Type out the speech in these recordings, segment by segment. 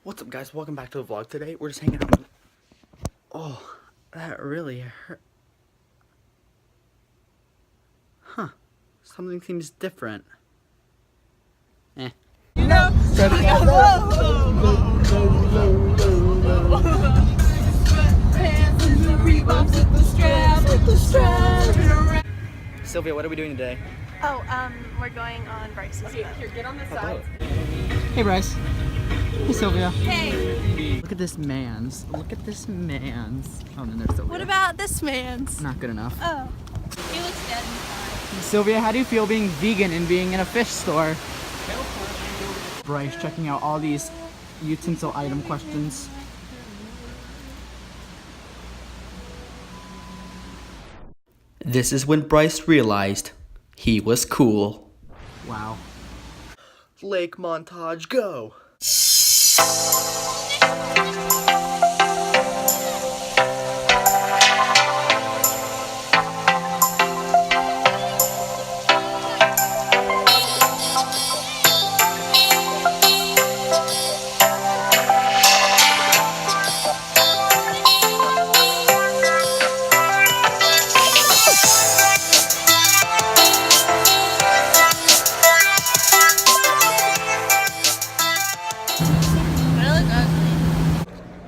What's up, guys? Welcome back to the vlog. Today we're just hanging out. Oh, that really hurt. Huh. Something seems different. Eh. You know, Sylvia, what are we doing today? Oh, we're going on Bryce's boat. Here, get on the side. Hey, Bryce. Hey, Sylvia. Hey. Look at this man's. Look at this man's. Oh, no, there's Sylvia. What about this man's? Not good enough. Oh. He looks dead inside. Sylvia, how do you feel being vegan and being in a fish store? Bryce checking out all these utensil item questions. This is when Bryce realized he was cool. Wow. Lake montage, go!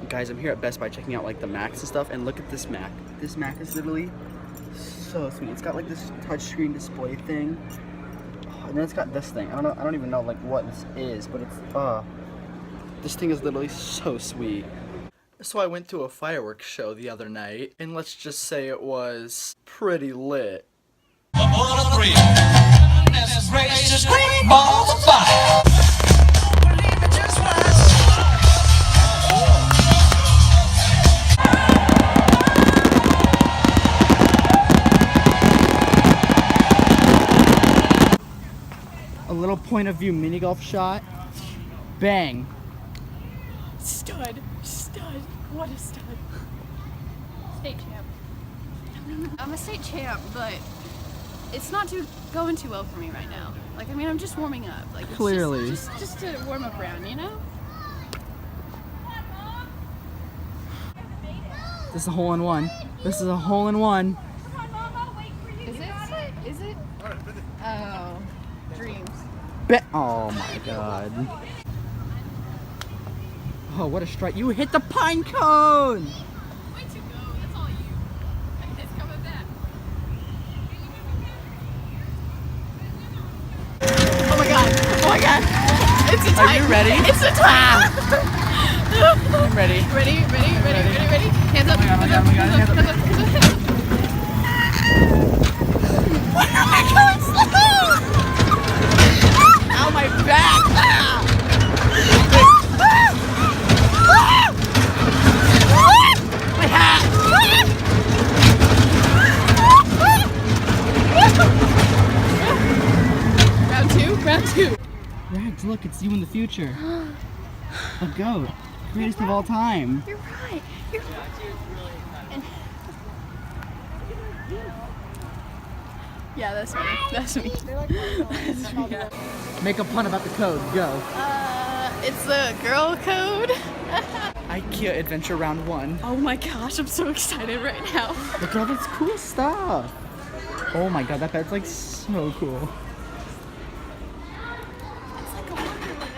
Guys, I'm here at Best Buy checking out like the Macs and stuff, and look at this Mac. This Mac is literally so sweet. It's got like this touchscreen display thing, and then it's got this thing. I don't even know like what this is, but it's this thing is literally so sweet. So I went to a fireworks show the other night, and let's just say it was pretty lit. A little point of view mini golf shot. Bang. Stud. Stud. What a stud. State champ. I'm a state champ, but it's not going too well for me right now. Like, I mean, I'm just warming up. Like, it's Clearly. Just to warm up around, you know? This is a hole in one. This is a hole in one. Is it? Is it? Oh. Dreams. Oh my god. Oh, what a strike. You hit the pine cone! Way to go. That's all you. It's coming back. Oh my god. Oh my god. It's a tie. Are you ready? It's a tie. I'm ready. Ready? Hands up. Hands up. Hands up. Why am I going slow? Ow, my back! My hat! Round two. Rags, look, it's you in the future. A goat. Greatest of all time. You're right. Yeah, that's me. That's me. That's me. Make a pun about the code. Go. It's the girl code. IKEA Adventure Round 1. Oh my gosh, I'm so excited right now. Look at all this cool stuff. Oh my god, that bed's like so cool. It's like a wonderland.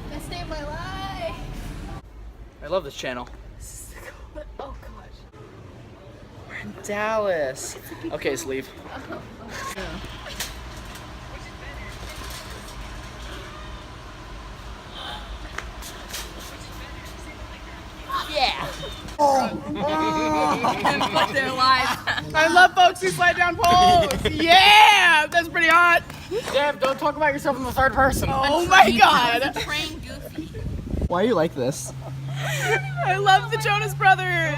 Best day of my life. I love this channel. Oh gosh. We're in Dallas. Okay, let's leave. Yeah. Fuck their lives. I love folks who slide down poles. Yeah, that's pretty hot. Deb, don't talk about yourself in the third person. Oh my god. Train goofy. Why are you like this? I love the Jonas Brothers.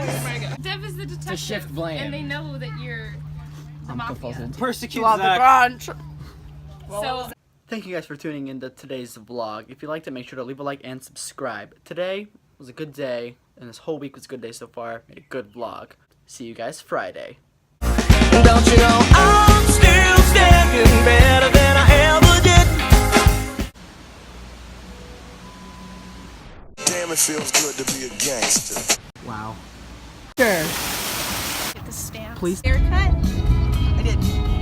Dev is the detective. shift blame. And they know that you're the I'm mafia. confuzzled. Persecute Love the Zach. brunch. So Thank you guys for tuning into today's vlog. If you liked it, make sure to leave a like and subscribe. Today was a good day, and this whole week was a good day so far. Made a good vlog. See you guys Friday. Don't you know I'm still standing better than I ever did? Damn, it feels good to be a gangster. Wow. Sure. Get the stamp. Please. Haircut. I did.